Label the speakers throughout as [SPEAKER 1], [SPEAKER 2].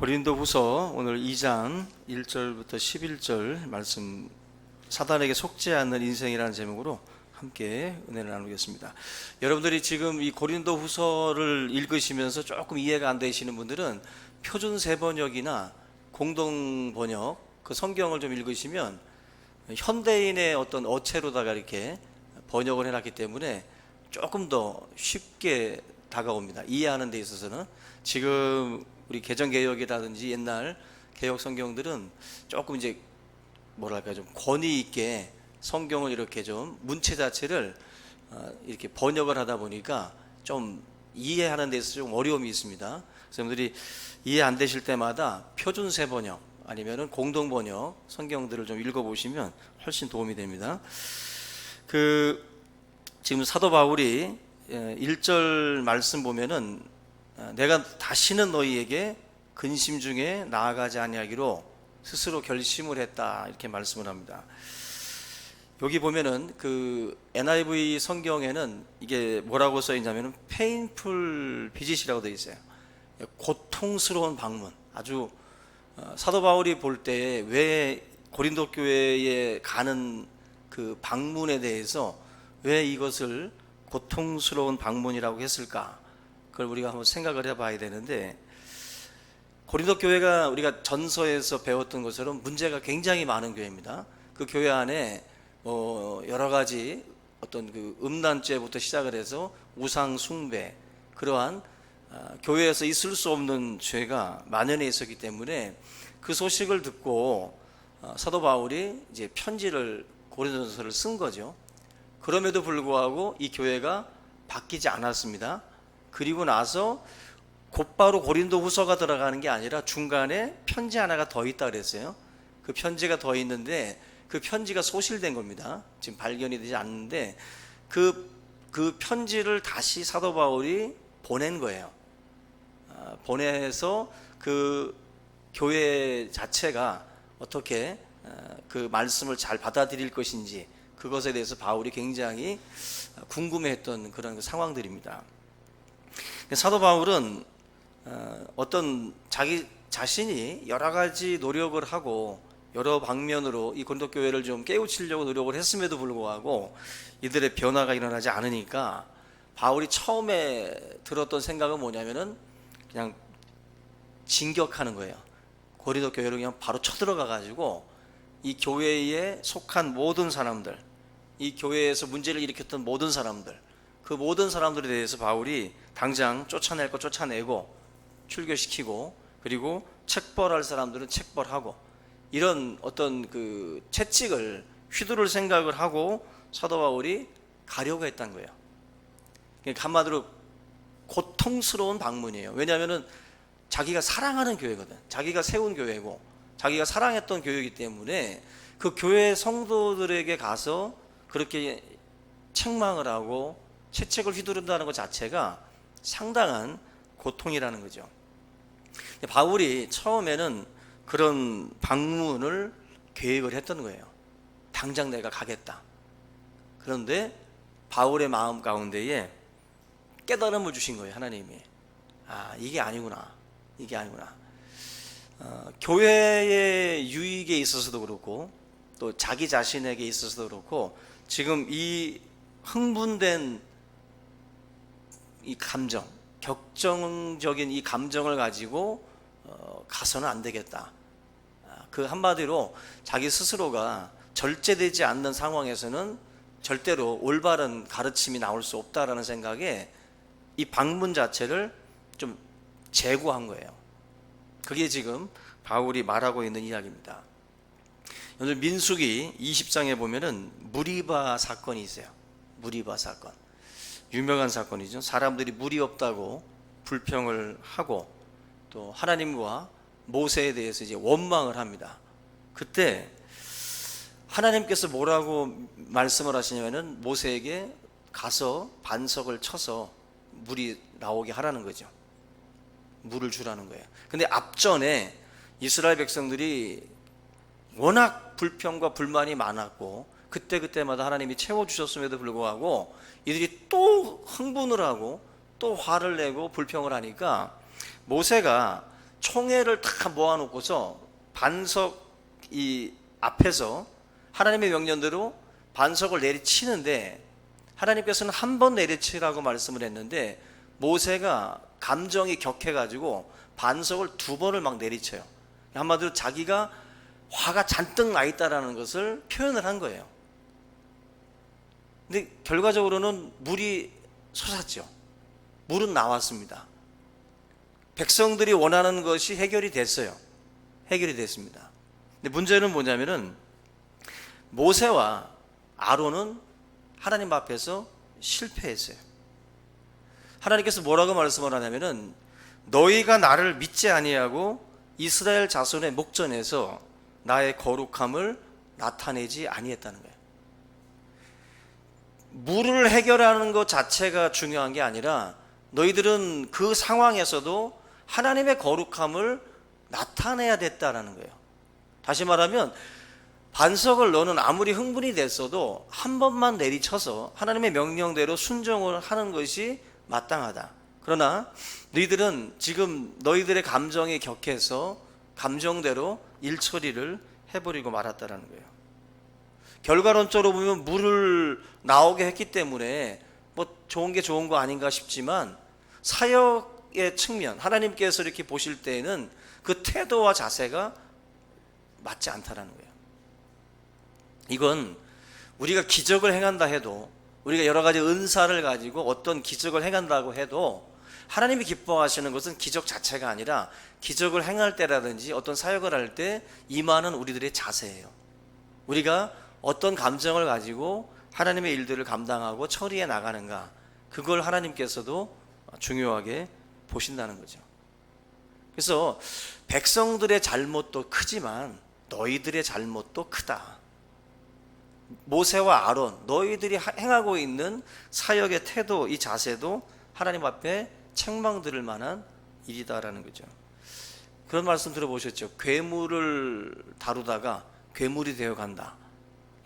[SPEAKER 1] 고린도후서 오늘 2장 1절부터 11절 말씀, 사단에게 속지 않는 인생이라는 제목으로 함께 은혜를 나누겠습니다. 여러분들이 지금 이 고린도후서를 읽으시면서 조금 이해가 안 되시는 분들은 표준 세번역이나 공동 번역 그 성경을 좀 읽으시면 현대인의 어떤 어체로다가 이렇게 번역을 해놨기 때문에 조금 더 쉽게 다가옵니다. 이해하는 데 있어서는. 지금 우리 개정개혁이라든지 옛날 개혁 성경들은 조금 이제 뭐랄까 좀 권위 있게 성경을 이렇게 좀 문체 자체를 이렇게 번역을 하다 보니까 좀 이해하는 데 있어서 좀 어려움이 있습니다. 그래서 여러분들이 이해 안 되실 때마다 표준세 번역 아니면은 공동 번역 성경들을 좀 읽어보시면 훨씬 도움이 됩니다. 지금 사도 바울이 1절 말씀 보면은 내가 다시는 너희에게 근심 중에 나아가지 아니하기로 스스로 결심을 했다, 이렇게 말씀을 합니다. 여기 보면은 그 NIV 성경에는 이게 뭐라고 써 있냐면은 painful visit이라고 되어 있어요. 고통스러운 방문. 아주 사도 바울이 볼 때 왜 고린도 교회에 가는 그 방문에 대해서 왜 이것을 고통스러운 방문이라고 했을까? 그걸 우리가 한번 생각을 해봐야 되는데, 고린도 교회가 우리가 전서에서 배웠던 것처럼 문제가 굉장히 많은 교회입니다. 그 교회 안에 여러 가지 어떤 그 음란죄부터 시작을 해서 우상 숭배, 그러한 교회에서 있을 수 없는 죄가 만연해 있었기 때문에 그 소식을 듣고 사도 바울이 이제 편지를, 고린도전서를 쓴 거죠. 그럼에도 불구하고 이 교회가 바뀌지 않았습니다. 그리고 나서 곧바로 고린도후서가 들어가는 게 아니라 중간에 편지 하나가 더 있다 그랬어요. 그 편지가 더 있는데 그 편지가 소실된 겁니다. 지금 발견이 되지 않는데 그 편지를 다시 사도 바울이 보낸 거예요. 보내서 그 교회 자체가 어떻게 그 말씀을 잘 받아들일 것인지, 그것에 대해서 바울이 굉장히 궁금해했던 그런 상황들입니다. 사도 바울은 어떤 자기 자신이 여러 가지 노력을 하고 여러 방면으로 이 고린도 교회를 좀 깨우치려고 노력을 했음에도 불구하고 이들의 변화가 일어나지 않으니까 바울이 처음에 들었던 생각은 뭐냐면은 그냥 진격하는 거예요. 고린도 교회를 그냥 바로 쳐들어가 가지고 이 교회에 속한 모든 사람들, 이 교회에서 문제를 일으켰던 모든 사람들, 그 모든 사람들에 대해서 바울이 당장 쫓아낼 거 쫓아내고 출교시키고, 그리고 책벌할 사람들은 책벌하고, 이런 어떤 그 채찍을 휘두를 생각을 하고 사도 바울이 가려고 했던 거예요. 그러니까 한마디로 고통스러운 방문이에요. 왜냐하면은 자기가 사랑하는 교회거든. 자기가 세운 교회고 자기가 사랑했던 교회이기 때문에 그 교회 성도들에게 가서 그렇게 책망을 하고 채찍을 휘두른다는 것 자체가 상당한 고통이라는 거죠. 바울이 처음에는 그런 방문을 계획을 했던 거예요. 당장 내가 가겠다. 그런데 바울의 마음 가운데에 깨달음을 주신 거예요, 하나님이. 이게 아니구나. 이게 아니구나. 교회의 유익에 있어서도 그렇고 또 자기 자신에게 있어서도 그렇고 지금 이 흥분된 이 감정, 격정적인 이 감정을 가지고 가서는 안 되겠다. 그 한마디로 자기 스스로가 절제되지 않는 상황에서는 절대로 올바른 가르침이 나올 수 없다라는 생각에 이 방문 자체를 좀 제고한 거예요. 그게 지금 바울이 말하고 있는 이야기입니다. 오늘 민수기 20장에 보면은 무리바 사건이 있어요. 무리바 사건. 유명한 사건이죠. 사람들이 물이 없다고 불평을 하고 또 하나님과 모세에 대해서 이제 원망을 합니다. 그때 하나님께서 뭐라고 말씀을 하시냐면은 모세에게 가서 반석을 쳐서 물이 나오게 하라는 거죠. 물을 주라는 거예요. 근데 앞전에 이스라엘 백성들이 워낙 불평과 불만이 많았고 그때마다 하나님이 채워주셨음에도 불구하고 이들이 또 흥분을 하고 또 화를 내고 불평을 하니까 모세가 총회를 다 모아놓고서 반석 이 앞에서 하나님의 명령대로 반석을 내리치는데, 하나님께서는 한 번 내리치라고 말씀을 했는데 모세가 감정이 격해가지고 반석을 2번을 막 내리쳐요. 한마디로 자기가 화가 잔뜩 나 있다라는 것을 표현을 한 거예요. 근데 결과적으로는 물이 솟았죠. 물은 나왔습니다. 백성들이 원하는 것이 해결이 됐어요. 해결이 됐습니다. 근데 문제는 뭐냐면은 모세와 아론은 하나님 앞에서 실패했어요. 하나님께서 뭐라고 말씀을 하냐면은 너희가 나를 믿지 아니하고 이스라엘 자손의 목전에서 나의 거룩함을 나타내지 아니했다는 거예요. 물을 해결하는 것 자체가 중요한 게 아니라 너희들은 그 상황에서도 하나님의 거룩함을 나타내야 됐다라는 거예요. 다시 말하면 반석을 너는 아무리 흥분이 됐어도 한 번만 내리쳐서 하나님의 명령대로 순종을 하는 것이 마땅하다. 그러나 너희들은 지금 너희들의 감정이 격해서 감정대로 일처리를 해버리고 말았다라는 거예요. 결과론적으로 보면 물을 나오게 했기 때문에 뭐 좋은 게 좋은 거 아닌가 싶지만 사역의 측면, 하나님께서 이렇게 보실 때에는 그 태도와 자세가 맞지 않다라는 거예요. 이건 우리가 기적을 행한다 해도, 우리가 여러 가지 은사를 가지고 어떤 기적을 행한다고 해도 하나님이 기뻐하시는 것은 기적 자체가 아니라 기적을 행할 때라든지 어떤 사역을 할 때 임하는 우리들의 자세예요. 우리가 어떤 감정을 가지고 하나님의 일들을 감당하고 처리해 나가는가, 그걸 하나님께서도 중요하게 보신다는 거죠. 그래서 백성들의 잘못도 크지만 너희들의 잘못도 크다. 모세와 아론, 너희들이 행하고 있는 사역의 태도, 이 자세도 하나님 앞에 책망 들을 만한 일이다라는 거죠. 그런 말씀 들어보셨죠? 괴물을 다루다가 괴물이 되어 간다.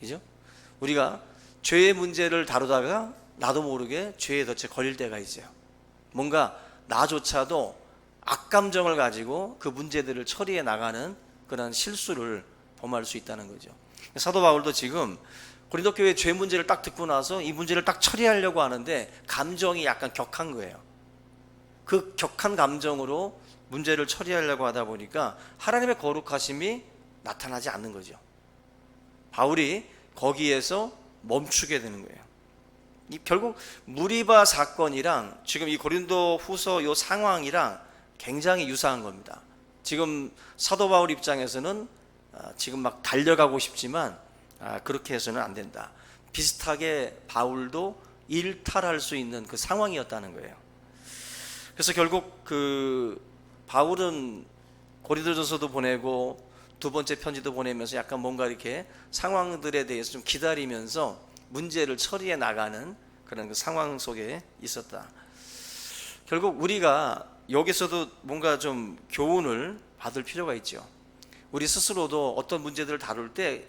[SPEAKER 1] 그죠? 우리가 죄의 문제를 다루다가 나도 모르게 죄의 덫에 걸릴 때가 있어요. 뭔가 나조차도 악감정을 가지고 그 문제들을 처리해 나가는 그런 실수를 범할 수 있다는 거죠. 사도 바울도 지금 고린도 교회 죄 문제를 딱 듣고 나서 이 문제를 딱 처리하려고 하는데 감정이 약간 격한 거예요. 그 격한 감정으로 문제를 처리하려고 하다 보니까 하나님의 거룩하심이 나타나지 않는 거죠. 바울이 거기에서 멈추게 되는 거예요. 결국 무리바 사건이랑 지금 이 고린도 후서 이 상황이랑 굉장히 유사한 겁니다. 지금 사도 바울 입장에서는 지금 막 달려가고 싶지만 그렇게 해서는 안 된다. 비슷하게 바울도 일탈할 수 있는 그 상황이었다는 거예요. 그래서 결국 그 바울은 고린도전서도 보내고 두 번째 편지도 보내면서 약간 뭔가 이렇게 상황들에 대해서 좀 기다리면서 문제를 처리해 나가는 그런 그 상황 속에 있었다. 결국 우리가 여기서도 뭔가 좀 교훈을 받을 필요가 있죠. 우리 스스로도 어떤 문제들을 다룰 때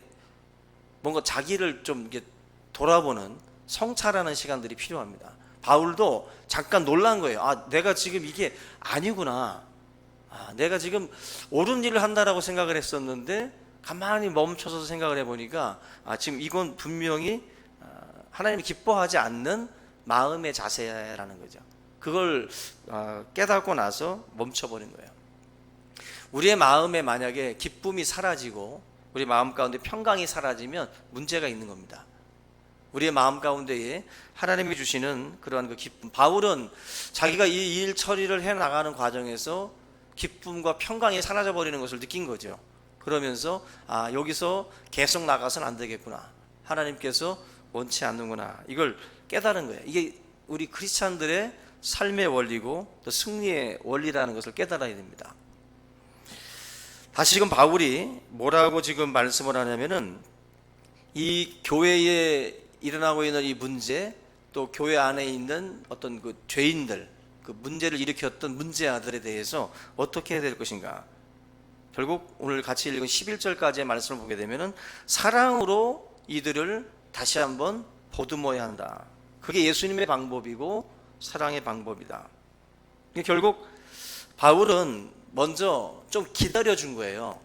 [SPEAKER 1] 뭔가 자기를 좀 이렇게 돌아보는 성찰하는 시간들이 필요합니다. 바울도 잠깐 놀란 거예요. 내가 지금 이게 아니구나. 내가 지금 옳은 일을 한다라고 생각을 했었는데 가만히 멈춰서 생각을 해보니까 지금 이건 분명히 하나님이 기뻐하지 않는 마음의 자세라는 거죠. 그걸 깨닫고 나서 멈춰버린 거예요. 우리의 마음에 만약에 기쁨이 사라지고 우리 마음 가운데 평강이 사라지면 문제가 있는 겁니다. 우리의 마음 가운데에 하나님이 주시는 그러한 그 기쁨, 바울은 자기가 이 일 처리를 해나가는 과정에서 기쁨과 평강이 사라져 버리는 것을 느낀 거죠. 그러면서 여기서 계속 나가서는 안 되겠구나, 하나님께서 원치 않는구나, 이걸 깨달은 거예요. 이게 우리 크리스찬들의 삶의 원리고 또 승리의 원리라는 것을 깨달아야 됩니다. 다시 지금 바울이 뭐라고 지금 말씀을 하냐면은 이 교회에 일어나고 있는 이 문제, 또 교회 안에 있는 어떤 그 죄인들, 그 문제를 일으켰던 문제아들에 대해서 어떻게 해야 될 것인가. 결국 오늘 같이 읽은 11절까지의 말씀을 보게 되면은 사랑으로 이들을 다시 한번 보듬어야 한다. 그게 예수님의 방법이고 사랑의 방법이다. 결국 바울은 먼저 좀 기다려준 거예요.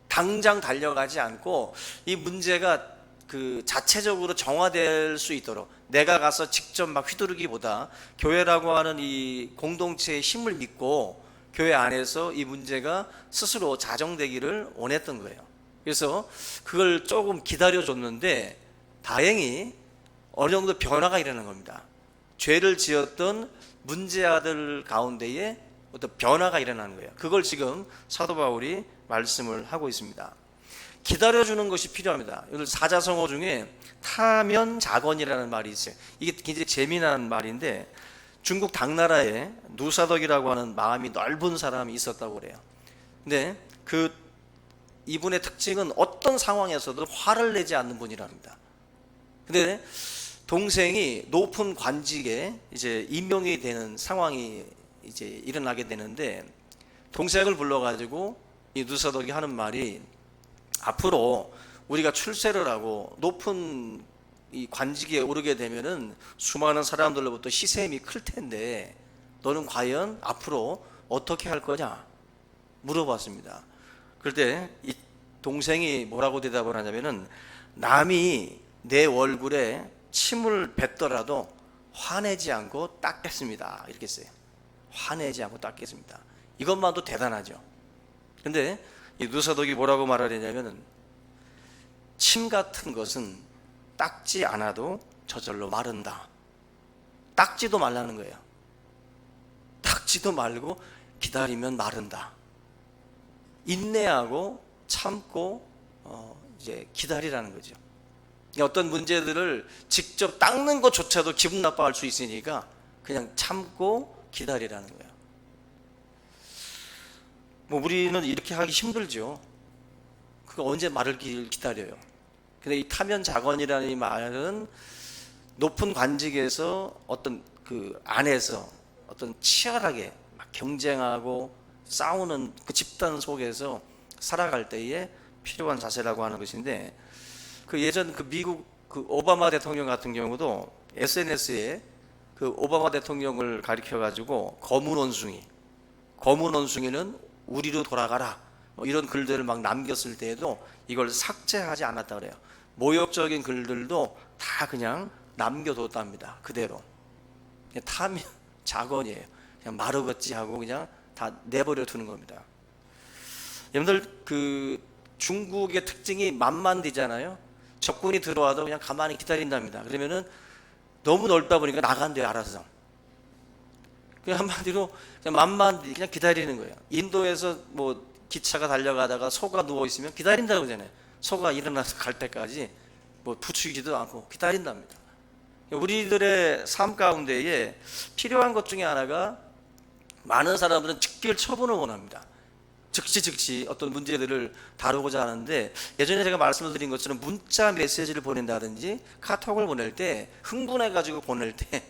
[SPEAKER 1] 당장 달려가지 않고 이 문제가 그 자체적으로 정화될 수 있도록 내가 가서 직접 막 휘두르기보다 교회라고 하는 이 공동체의 힘을 믿고 교회 안에서 이 문제가 스스로 자정되기를 원했던 거예요. 그래서 그걸 조금 기다려줬는데 다행히 어느 정도 변화가 일어나는 겁니다. 죄를 지었던 문제아들 가운데에 어떤 변화가 일어나는 거예요. 그걸 지금 사도 바울이 말씀을 하고 있습니다. 기다려주는 것이 필요합니다. 오늘 사자성어 중에 타면자건이라는 말이 있어요. 이게 굉장히 재미난 말인데 중국 당나라에 누사덕이라고 하는 마음이 넓은 사람이 있었다고 그래요. 근데 이분의 특징은 어떤 상황에서도 화를 내지 않는 분이랍니다. 근데 동생이 높은 관직에 이제 임명이 되는 상황이 이제 일어나게 되는데 동생을 불러가지고 이 누사덕이 하는 말이 앞으로 우리가 출세를 하고 높은 이 관직에 오르게 되면은 수많은 사람들로부터 시샘이 클 텐데 너는 과연 앞으로 어떻게 할 거냐 물어봤습니다. 그럴 때 이 동생이 뭐라고 대답을 하냐면은 남이 내 얼굴에 침을 뱉더라도 화내지 않고 닦겠습니다. 이렇게 했어요. 화내지 않고 닦겠습니다. 이것만도 대단하죠. 근데 이 누사덕이 뭐라고 말하냐면은 침 같은 것은 닦지 않아도 저절로 마른다. 닦지도 말라는 거예요. 닦지도 말고 기다리면 마른다. 인내하고 참고 이제 기다리라는 거죠. 어떤 문제들을 직접 닦는 것조차도 기분 나빠할 수 있으니까 그냥 참고 기다리라는 거예요. 뭐 우리는 이렇게 하기 힘들죠. 그거 언제 말을 기다려요. 근데 이 타면자건이라는 이 말은 높은 관직에서 어떤 그 안에서 어떤 치열하게 막 경쟁하고 싸우는 그 집단 속에서 살아갈 때에 필요한 자세라고 하는 것인데 그 예전 그 미국 그 오바마 대통령 같은 경우도 SNS에 그 오바마 대통령을 가리켜 가지고 검은 원숭이는 우리로 돌아가라 뭐 이런 글들을 막 남겼을 때에도 이걸 삭제하지 않았다 그래요. 모욕적인 글들도 다 그냥 남겨뒀답니다. 그대로 타면 자건이에요. 그냥 마르겠지 하고 그냥 다 내버려 두는 겁니다. 여러분들 그 중국의 특징이 만만디잖아요. 적군이 들어와도 그냥 가만히 기다린답니다. 그러면은 너무 넓다 보니까 나간대요, 알아서. 그냥 한마디로 그냥 만만디 그냥 기다리는 거예요. 인도에서 뭐 기차가 달려가다가 소가 누워 있으면 기다린다고 그러잖아요. 소가 일어나서 갈 때까지 뭐 부추기지도 않고 기다린답니다. 우리들의 삶 가운데에 필요한 것 중에 하나가 많은 사람들은 직결 처분을 원합니다. 즉시 어떤 문제들을 다루고자 하는데 예전에 제가 말씀을 드린 것처럼 문자 메시지를 보낸다든지 카톡을 보낼 때 흥분해가지고 보낼 때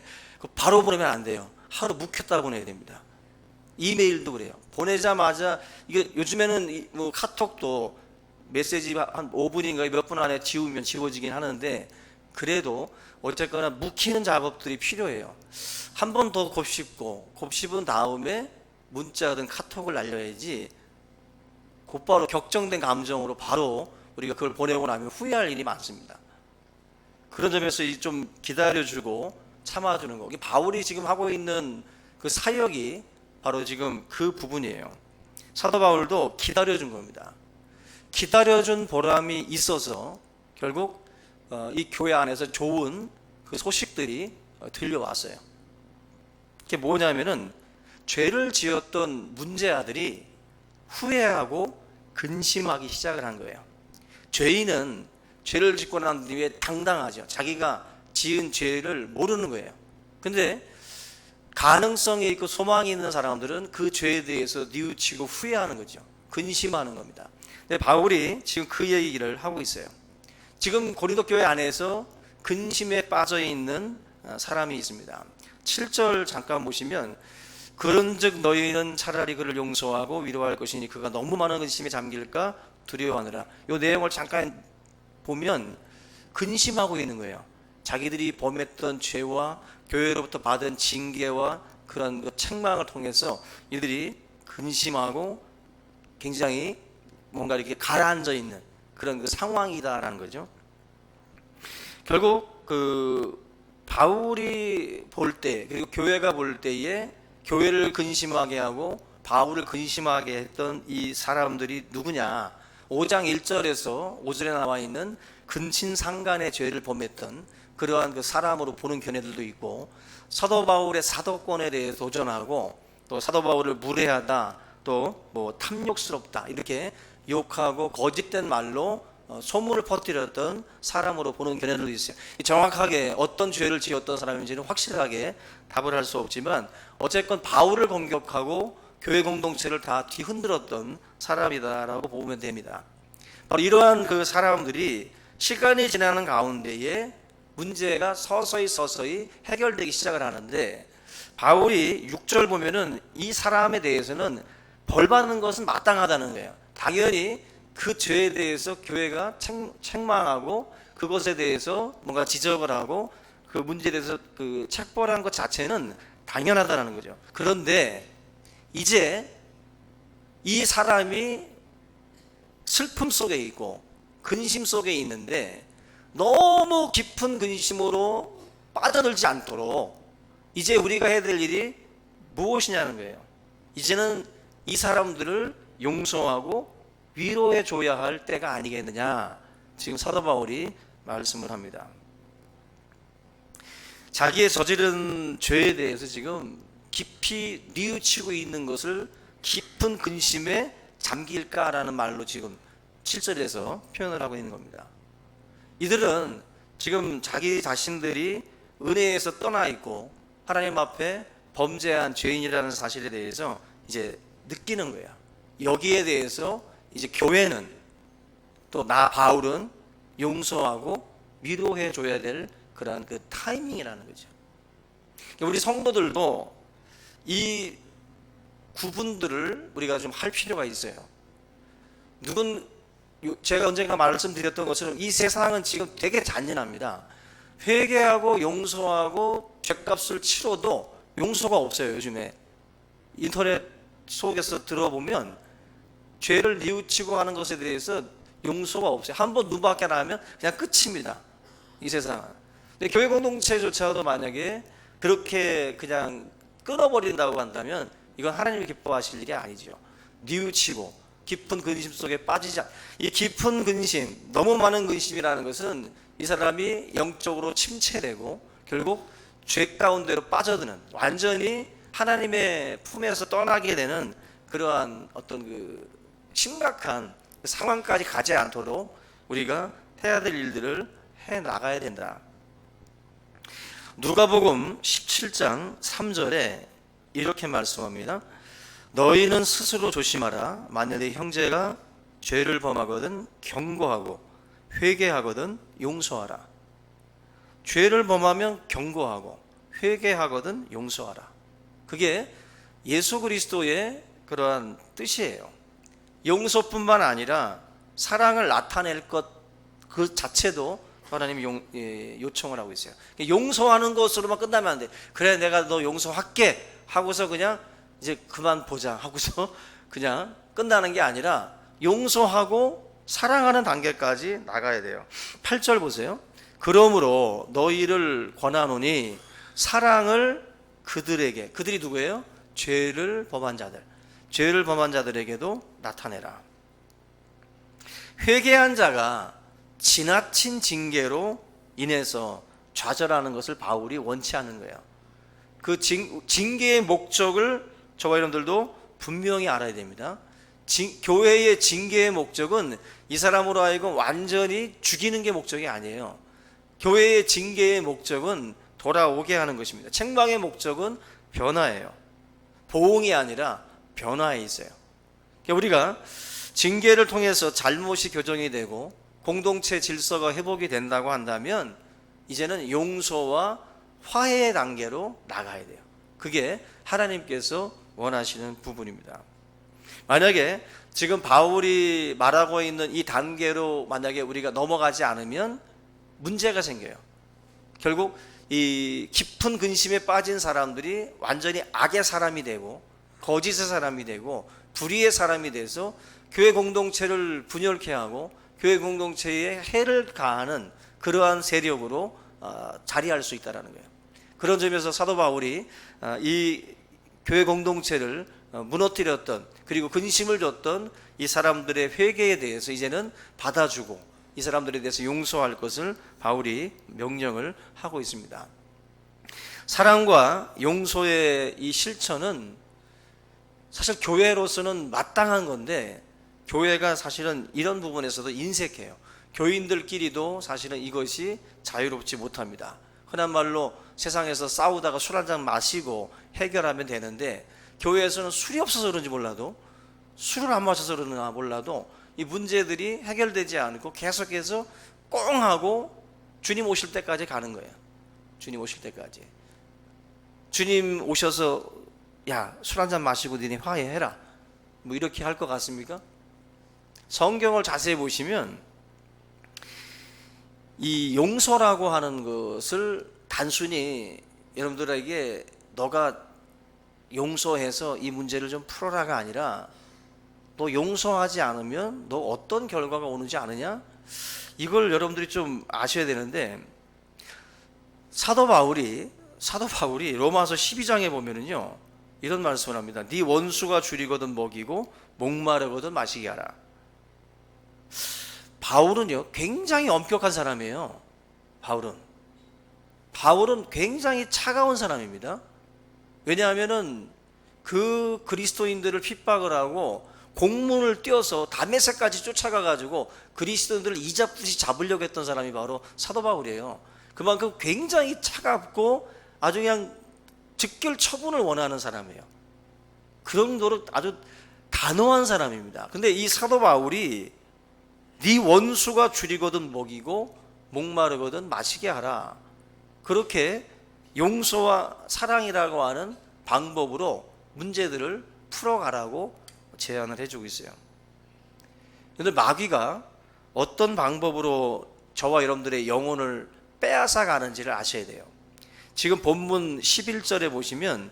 [SPEAKER 1] 바로 보내면 안 돼요. 하루 묵혔다 보내야 됩니다. 이메일도 그래요. 보내자마자 이게 요즘에는 뭐 카톡도 메시지 한 5분인가 몇 분 안에 지우면 지워지긴 하는데 그래도 어쨌거나 묵히는 작업들이 필요해요. 한 번 더 곱씹은 다음에 문자든 카톡을 날려야지 곧바로 격정된 감정으로 바로 우리가 그걸 보내고 나면 후회할 일이 많습니다. 그런 점에서 좀 기다려주고 참아주는 거. 바울이 지금 하고 있는 그 사역이 바로 지금 그 부분이에요. 사도 바울도 기다려준 겁니다. 기다려준 보람이 있어서 결국 이 교회 안에서 좋은 그 소식들이 들려왔어요. 그게 뭐냐면은 죄를 지었던 문제아들이 후회하고 근심하기 시작을 한 거예요. 죄인은 죄를 짓고 난 뒤에 당당하죠. 자기가 지은 죄를 모르는 거예요. 근데 가능성이 있고 소망이 있는 사람들은 그 죄에 대해서 뉘우치고 후회하는 거죠. 근심하는 겁니다. 근데 바울이 지금 그 얘기를 하고 있어요. 지금 고린도 교회 안에서 근심에 빠져 있는 사람이 있습니다. 7절 잠깐 보시면 그런즉 너희는 차라리 그를 용서하고 위로할 것이니 그가 너무 많은 근심에 잠길까 두려워하느라. 이 내용을 잠깐 보면 근심하고 있는 거예요. 자기들이 범했던 죄와 교회로부터 받은 징계와 그런 책망을 통해서 이들이 근심하고 굉장히 뭔가 이렇게 가라앉아 있는 그런 그 상황이다라는 거죠. 결국 그 바울이 볼 때, 그리고 교회가 볼 때에 교회를 근심하게 하고 바울을 근심하게 했던 이 사람들이 누구냐? 5장 1절에서 5절에 나와 있는 근친상간의 죄를 범했던 그러한 그 사람으로 보는 견해들도 있고, 사도 바울의 사도권에 대해 도전하고, 또 사도 바울을 무례하다, 또 뭐 탐욕스럽다 이렇게 욕하고 거짓된 말로 소문을 퍼뜨렸던 사람으로 보는 견해들도 있어요. 정확하게 어떤 죄를 지었던 사람인지는 확실하게 답을 할 수 없지만 어쨌건 바울을 공격하고 교회 공동체를 다 뒤흔들었던 사람이다라고 보면 됩니다. 바로 이러한 그 사람들이 시간이 지나는 가운데에 문제가 서서히 해결되기 시작을 하는데, 바울이 6절 보면은 이 사람에 대해서는 벌 받는 것은 마땅하다는 거예요. 당연히 그 죄에 대해서 교회가 책망하고 그것에 대해서 뭔가 지적을 하고 그 문제에 대해서 그 책벌한 것 자체는 당연하다는 거죠. 그런데 이제 이 사람이 슬픔 속에 있고 근심 속에 있는데 너무 깊은 근심으로 빠져들지 않도록 이제 우리가 해야 될 일이 무엇이냐는 거예요. 이제는 이 사람들을 용서하고 위로해 줘야 할 때가 아니겠느냐, 지금 사도 바울이 말씀을 합니다. 자기의 저지른 죄에 대해서 지금 깊이 뉘우치고 있는 것을 깊은 근심에 잠길까라는 말로 지금 7절에서 표현을 하고 있는 겁니다. 이들은 지금 자기 자신들이 은혜에서 떠나 있고 하나님 앞에 범죄한 죄인이라는 사실에 대해서 이제 느끼는 거야. 여기에 대해서 이제 교회는, 또 나 바울은 용서하고 위로해 줘야 될 그러한 그 타이밍이라는 거죠. 우리 성도들도 이 구분들을 우리가 좀 할 필요가 있어요. 제가 언젠가 말씀드렸던 것처럼 이 세상은 지금 되게 잔인합니다. 회개하고 용서하고 죗값을 치러도 용서가 없어요. 요즘에 인터넷 속에서 들어보면 죄를 뉘우치고 하는 것에 대해서 용서가 없어요. 한번 눈밖에 나면 그냥 끝입니다. 이 세상은. 근데 교회 공동체조차도 만약에 그렇게 그냥 끊어버린다고 한다면 이건 하나님이 기뻐하실 일이 아니죠. 뉘우치고 깊은 근심 속에 빠지지 않. 이 깊은 근심, 너무 많은 근심이라는 것은 이 사람이 영적으로 침체되고 결국 죄 가운데로 빠져드는, 완전히 하나님의 품에서 떠나게 되는 그러한 어떤 그 심각한 상황까지 가지 않도록 우리가 해야 될 일들을 해 나가야 된다. 누가복음 17장 3절에 이렇게 말씀합니다. 너희는 스스로 조심하라. 만일 네 형제가 죄를 범하거든 경고하고 회개하거든 용서하라. 죄를 범하면 경고하고 회개하거든 용서하라. 그게 예수 그리스도의 그러한 뜻이에요. 용서뿐만 아니라 사랑을 나타낼 것 그 자체도 하나님이 요청을 하고 있어요. 용서하는 것으로만 끝나면 안 돼. 그래 내가 너 용서할게 하고서 그냥 이제 그만 보자 하고서 그냥 끝나는 게 아니라 용서하고 사랑하는 단계까지 나가야 돼요. 8절 보세요. 그러므로 너희를 권하노니 사랑을 그들에게, 그들이 누구예요? 죄를 범한 자들, 죄를 범한 자들에게도 나타내라. 회개한 자가 지나친 징계로 인해서 좌절하는 것을 바울이 원치 않는 거예요. 그 징계의 목적을 저와 여러분들도 분명히 알아야 됩니다. 교회의 징계의 목적은 이 사람으로 하여금 완전히 죽이는 게 목적이 아니에요. 교회의 징계의 목적은 돌아오게 하는 것입니다. 책망의 목적은 변화예요. 보응이 아니라 변화에 있어요. 우리가 징계를 통해서 잘못이 교정이 되고 공동체 질서가 회복이 된다고 한다면 이제는 용서와 화해의 단계로 나가야 돼요. 그게 하나님께서 원하시는 부분입니다. 만약에 지금 바울이 말하고 있는 이 단계로 만약에 우리가 넘어가지 않으면 문제가 생겨요. 결국 이 깊은 근심에 빠진 사람들이 완전히 악의 사람이 되고 거짓의 사람이 되고 불의의 사람이 돼서 교회 공동체를 분열케 하고 교회 공동체에 해를 가하는 그러한 세력으로 자리할 수 있다는 거예요. 그런 점에서 사도 바울이 이 교회 공동체를 무너뜨렸던, 그리고 근심을 줬던 이 사람들의 회개에 대해서 이제는 받아주고 이 사람들에 대해서 용서할 것을 바울이 명령을 하고 있습니다. 사랑과 용서의 이 실천은 사실 교회로서는 마땅한 건데, 교회가 사실은 이런 부분에서도 인색해요. 교인들끼리도 사실은 이것이 자유롭지 못합니다. 흔한 말로 세상에서 싸우다가 술 한잔 마시고 해결하면 되는데, 교회에서는 술이 없어서 그런지 몰라도, 술을 안 마셔서 그러나 몰라도 이 문제들이 해결되지 않고 계속해서 꽁 하고 주님 오실 때까지 가는 거예요. 주님 오실 때까지. 주님 오셔서 야, 술 한잔 마시고 니네 화해해라, 뭐 이렇게 할 것 같습니까? 성경을 자세히 보시면 이 용서라고 하는 것을 단순히 여러분들에게 너가 용서해서 이 문제를 좀 풀어라가 아니라, 너 용서하지 않으면 너 어떤 결과가 오는지 아느냐? 이걸 여러분들이 좀 아셔야 되는데, 사도 바울이 로마서 12장에 보면은요 이런 말씀을 합니다. 네 원수가 줄이거든 먹이고 목마르거든 마시게 하라. 바울은요 굉장히 엄격한 사람이에요. 바울은 굉장히 차가운 사람입니다. 왜냐하면은 그 그리스도인들을 핍박을 하고 공문을 띄워서 다메섹까지 쫓아가 가지고 그리스도인들을 이잡듯이 잡으려고 했던 사람이 바로 사도 바울이에요. 그만큼 굉장히 차갑고 아주 그냥 즉결 처분을 원하는 사람이에요. 그런 정도로 아주 단호한 사람입니다. 근데 이 사도 바울이 네 원수가 줄이거든 먹이고 목마르거든 마시게 하라, 그렇게 용서와 사랑이라고 하는 방법으로 문제들을 풀어가라고 제안을 해주고 있어요. 그런데 마귀가 어떤 방법으로 저와 여러분들의 영혼을 빼앗아 가는지를 아셔야 돼요. 지금 본문 11절에 보시면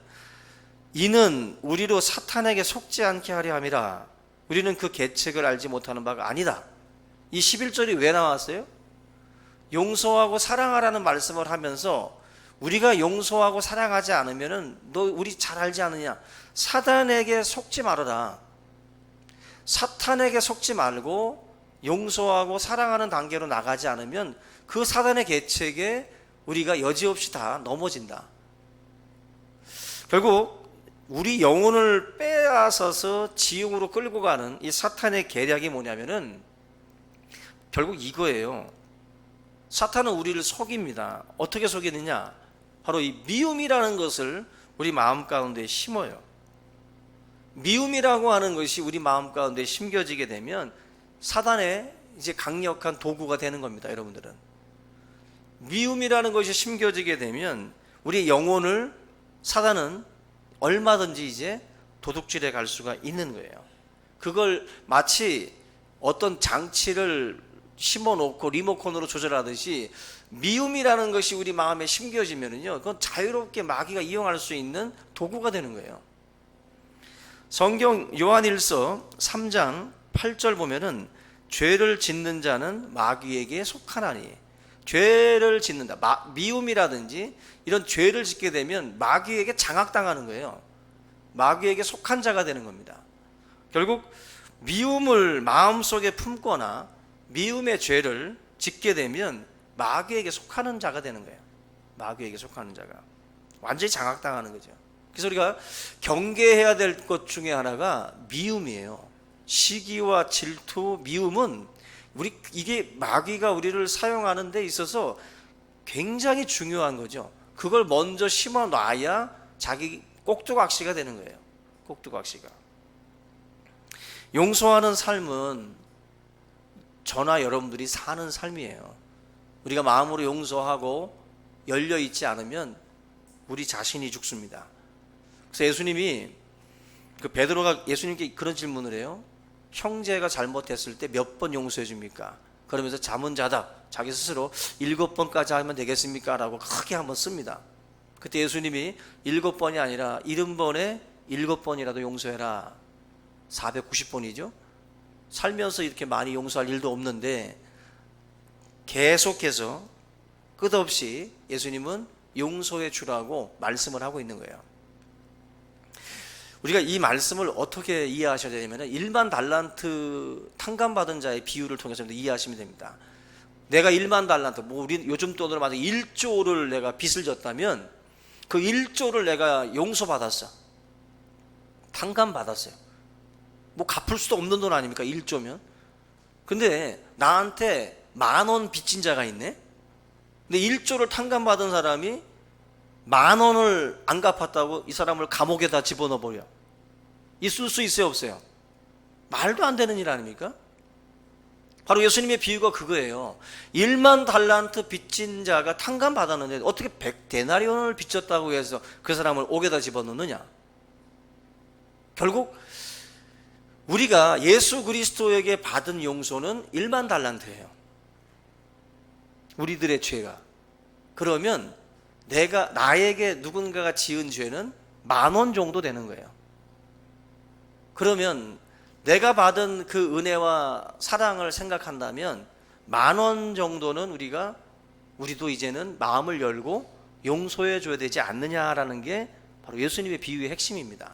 [SPEAKER 1] 이는 우리로 사탄에게 속지 않게 하려 함이라, 우리는 그 계책을 알지 못하는 바가 아니다. 이 11절이 왜 나왔어요? 용서하고 사랑하라는 말씀을 하면서 우리가 용서하고 사랑하지 않으면은 너 우리 잘 알지 않느냐, 사탄에게 속지 말아라. 사탄에게 속지 말고 용서하고 사랑하는 단계로 나가지 않으면 그 사단의 계책에 우리가 여지없이 다 넘어진다. 결국 우리 영혼을 빼앗아서 지옥으로 끌고 가는 이 사탄의 계략이 뭐냐면은 결국 이거예요. 사탄은 우리를 속입니다. 어떻게 속이느냐? 바로 이 미움이라는 것을 우리 마음 가운데 심어요. 미움이라고 하는 것이 우리 마음 가운데 심겨지게 되면 사단의 이제 강력한 도구가 되는 겁니다. 여러분들은 미움이라는 것이 심겨지게 되면 우리 영혼을 사단은 얼마든지 이제 도둑질해 갈 수가 있는 거예요. 그걸 마치 어떤 장치를 심어놓고 리모컨으로 조절하듯이 미움이라는 것이 우리 마음에 심겨지면은요, 그건 자유롭게 마귀가 이용할 수 있는 도구가 되는 거예요. 성경 요한일서 3장 8절 보면은 죄를 짓는 자는 마귀에게 속하나니, 죄를 짓는다, 미움이라든지 이런 죄를 짓게 되면 마귀에게 장악당하는 거예요. 마귀에게 속한 자가 되는 겁니다. 결국 미움을 마음속에 품거나 미움의 죄를 짓게 되면 마귀에게 속하는 자가 되는 거예요. 마귀에게 속하는 자가 완전히 장악당하는 거죠. 그래서 우리가 경계해야 될 것 중에 하나가 미움이에요. 시기와 질투, 미움은 이게 마귀가 우리를 사용하는 데 있어서 굉장히 중요한 거죠. 그걸 먼저 심어 놔야 자기 꼭두각시가 되는 거예요. 꼭두각시가. 용서하는 삶은 저나 여러분들이 사는 삶이에요. 우리가 마음으로 용서하고 열려 있지 않으면 우리 자신이 죽습니다. 그래서 예수님이 베드로가 예수님께 그런 질문을 해요. 형제가 잘못했을 때 몇 번 용서해 줍니까? 그러면서 잠은 자다, 자기 스스로 7번까지 하면 되겠습니까? 라고 크게 한번 씁니다. 그때 예수님이 7번이 아니라 70번에 7번이라도 용서해라. 490번이죠. 살면서 이렇게 많이 용서할 일도 없는데 계속해서 끝없이 예수님은 용서해 주라고 말씀을 하고 있는 거예요. 우리가 이 말씀을 어떻게 이해하셔야 되냐면 1만 달란트 탕감받은 자의 비유를 통해서 이해하시면 됩니다. 내가 1만 달란트, 우리 요즘 돈으로 말해서 1조를 내가 빚을 졌다면 그 1조를 내가 용서받았어. 탕감받았어요. 갚을 수도 없는 돈 아닙니까? 1조면. 근데 나한테 10,000원 빚진 자가 있네? 근데 1조를 탕감받은 사람이 10,000원을 안 갚았다고 이 사람을 감옥에다 집어넣어 버려. 있을 수 있어요, 없어요? 말도 안 되는 일 아닙니까? 바로 예수님의 비유가 그거예요. 1만 달란트 빚진 자가 탕감받았는데 어떻게 100데나리온을 빚졌다고 해서 그 사람을 옥에다 집어넣느냐? 결국 우리가 예수 그리스도에게 받은 용서는 1만 달란트예요. 우리들의 죄가. 그러면 나에게 누군가가 지은 죄는 10,000원 정도 되는 거예요. 그러면 내가 받은 그 은혜와 사랑을 생각한다면 10,000원 정도는 우리도 이제는 마음을 열고 용서해 줘야 되지 않느냐라는 게 바로 예수님의 비유의 핵심입니다.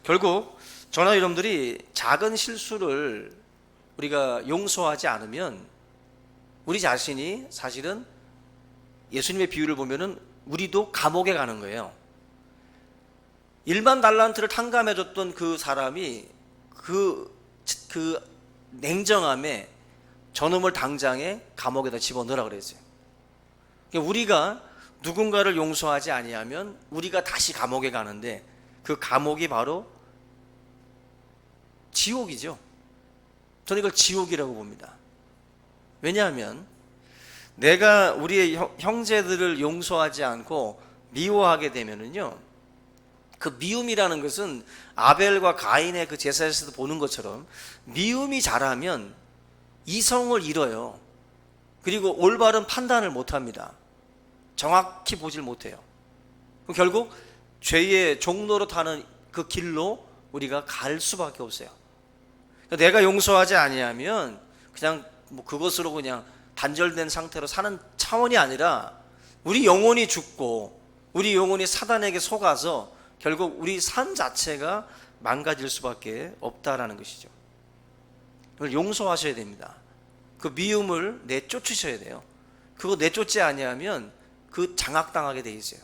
[SPEAKER 1] 결국 저나 여러분들이 작은 실수를 우리가 용서하지 않으면 우리 자신이 사실은 예수님의 비유를 보면은 우리도 감옥에 가는 거예요. 1만 달란트를 탕감해줬던 그 사람이 그 냉정함에 저놈을 당장에 감옥에다 집어넣으라 그랬어요. 그러니까 우리가 누군가를 용서하지 아니하면 우리가 다시 감옥에 가는데 그 감옥이 바로 지옥이죠. 저는 이걸 지옥이라고 봅니다. 왜냐하면 내가 우리의 형제들을 용서하지 않고 미워하게 되면은요, 그 미움이라는 것은 아벨과 가인의 그 제사에서도 보는 것처럼 미움이 자라면 이성을 잃어요. 그리고 올바른 판단을 못합니다. 정확히 보질 못해요. 결국 죄의 종로로 타는 그 길로 우리가 갈 수밖에 없어요. 내가 용서하지 아니하면 그냥 그것으로 그냥 단절된 상태로 사는 차원이 아니라 우리 영혼이 죽고 우리 영혼이 사단에게 속아서 결국 우리 삶 자체가 망가질 수밖에 없다라는 것이죠. 그걸 용서하셔야 됩니다. 그 미움을 내쫓으셔야 돼요. 그거 내쫓지 아니하면 그 장악당하게 돼 있어요.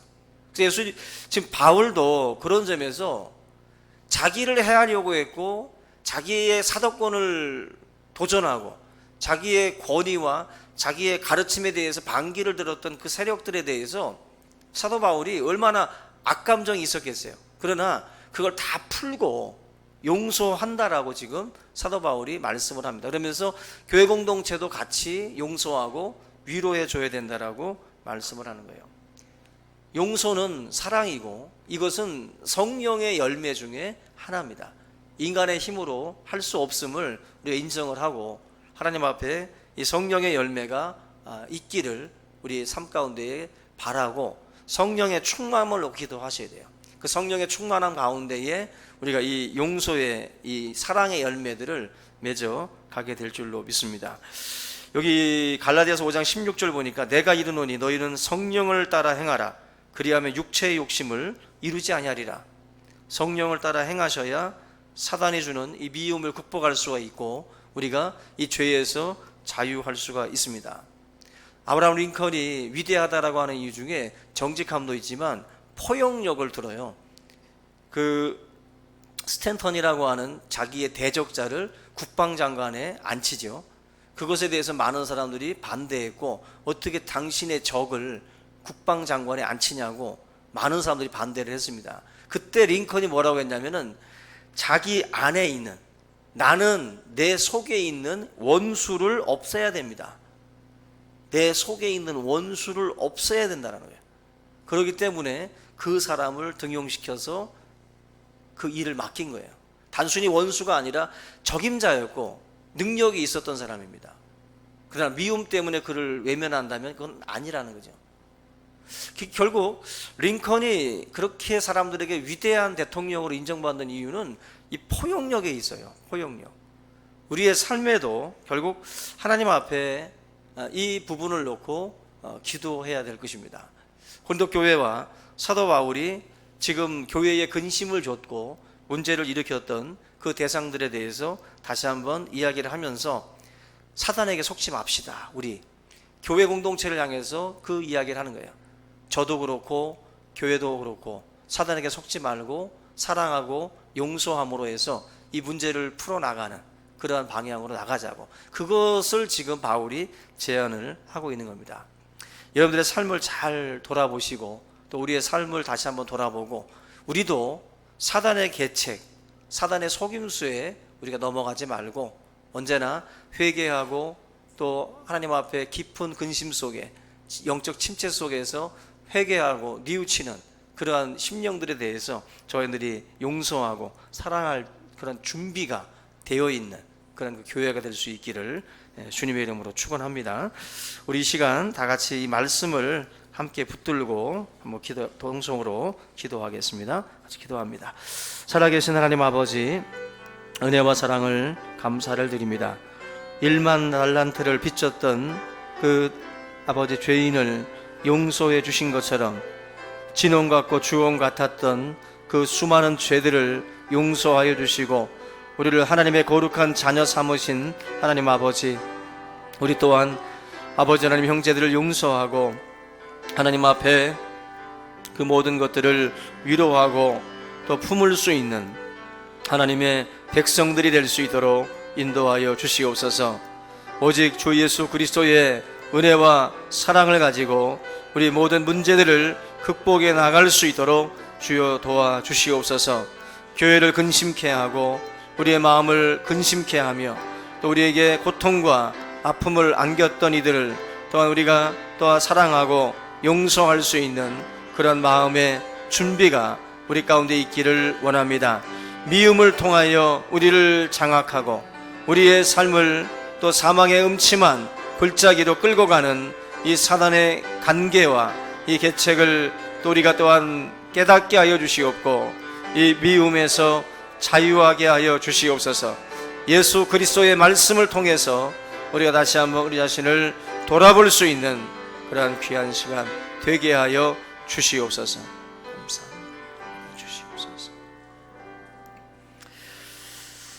[SPEAKER 1] 그래서 지금 바울도 그런 점에서 자기를 해하려고 했고 자기의 사도권을 도전하고 자기의 권위와 자기의 가르침에 대해서 반기를 들었던 그 세력들에 대해서 사도 바울이 얼마나 악감정이 있었겠어요. 그러나 그걸 다 풀고 용서한다라고 지금 사도 바울이 말씀을 합니다. 그러면서 교회 공동체도 같이 용서하고 위로해 줘야 된다라고 말씀을 하는 거예요. 용서는 사랑이고 이것은 성령의 열매 중에 하나입니다. 인간의 힘으로 할 수 없음을 우리가 인정을 하고 하나님 앞에 이 성령의 열매가 있기를 우리 삶 가운데에 바라고 성령의 충만함을 얻기도 하셔야 돼요. 그 성령의 충만함 가운데에 우리가 이 용서의 이 사랑의 열매들을 맺어 가게 될 줄로 믿습니다. 여기 갈라디아서 5장 16절 보니까 내가 이르노니 너희는 성령을 따라 행하라. 그리하면 육체의 욕심을 이루지 아니하리라. 성령을 따라 행하셔야 사단이 주는 이 미움을 극복할 수가 있고 우리가 이 죄에서 자유할 수가 있습니다. 아브라함 링컨이 위대하다라고 하는 이유 중에 정직함도 있지만 포용력을 들어요. 그 스탠턴이라고 하는 자기의 대적자를 국방장관에 앉히죠. 그것에 대해서 많은 사람들이 반대했고 어떻게 당신의 적을 국방장관에 앉히냐고 많은 사람들이 반대를 했습니다. 그때 링컨이 뭐라고 했냐면은 자기 안에 있는 나는 내 속에 있는 원수를 없애야 됩니다. 내 속에 있는 원수를 없애야 된다는 거예요. 그렇기 때문에 그 사람을 등용시켜서 그 일을 맡긴 거예요. 단순히 원수가 아니라 적임자였고 능력이 있었던 사람입니다. 그러나 미움 때문에 그를 외면한다면 그건 아니라는 거죠. 결국 링컨이 그렇게 사람들에게 위대한 대통령으로 인정받는 이유는 이 포용력에 있어요. 포용력. 우리의 삶에도 결국 하나님 앞에 이 부분을 놓고 기도해야 될 것입니다. 고린도 교회와 사도 바울이 지금 교회에 근심을 줬고 문제를 일으켰던 그 대상들에 대해서 다시 한번 이야기를 하면서 사단에게 속지 맙시다. 우리 교회 공동체를 향해서 그 이야기를 하는 거예요. 저도 그렇고 교회도 그렇고 사단에게 속지 말고 사랑하고 용서함으로 해서 이 문제를 풀어나가는 그러한 방향으로 나가자고, 그것을 지금 바울이 제안을 하고 있는 겁니다. 여러분들의 삶을 잘 돌아보시고 또 우리의 삶을 다시 한번 돌아보고, 우리도 사단의 계책, 사단의 속임수에 우리가 넘어가지 말고 언제나 회개하고 또 하나님 앞에 깊은 근심 속에, 영적 침체 속에서 회개하고 뉘우치는 그러한 심령들에 대해서 저희들이 용서하고 사랑할 그런 준비가 되어 있는 그런 그 교회가 될 수 있기를 주님의 이름으로 축원합니다. 우리 이 시간 다 같이 이 말씀을 함께 붙들고 한번 동성으로 기도하겠습니다. 같이 기도합니다. 살아계신 하나님 아버지, 은혜와 사랑을 감사를 드립니다. 1만 달란트를 빚졌던 그 아버지 죄인을 용서해 주신 것처럼 진원 같고 주원 같았던 그 수많은 죄들을 용서하여 주시고 우리를 하나님의 거룩한 자녀 삼으신 하나님 아버지, 우리 또한 아버지 하나님 형제들을 용서하고 하나님 앞에 그 모든 것들을 위로하고 또 품을 수 있는 하나님의 백성들이 될 수 있도록 인도하여 주시옵소서. 오직 주 예수 그리스도의 은혜와 사랑을 가지고 우리 모든 문제들을 극복해 나갈 수 있도록 주여 도와주시옵소서. 교회를 근심케 하고 우리의 마음을 근심케 하며 또 우리에게 고통과 아픔을 안겼던 이들을 또한 우리가 또한 사랑하고 용서할 수 있는 그런 마음의 준비가 우리 가운데 있기를 원합니다. 미움을 통하여 우리를 장악하고 우리의 삶을 또 사망의 음침한 골짜기로 끌고 가는 이 사단의 간계와 이 계책을 또 우리가 또한 깨닫게 하여 주시옵고 이 미움에서 자유하게 하여 주시옵소서. 예수 그리스도의 말씀을 통해서 우리가 다시 한번 우리 자신을 돌아볼 수 있는 그러한 귀한 시간 되게 하여 주시옵소서.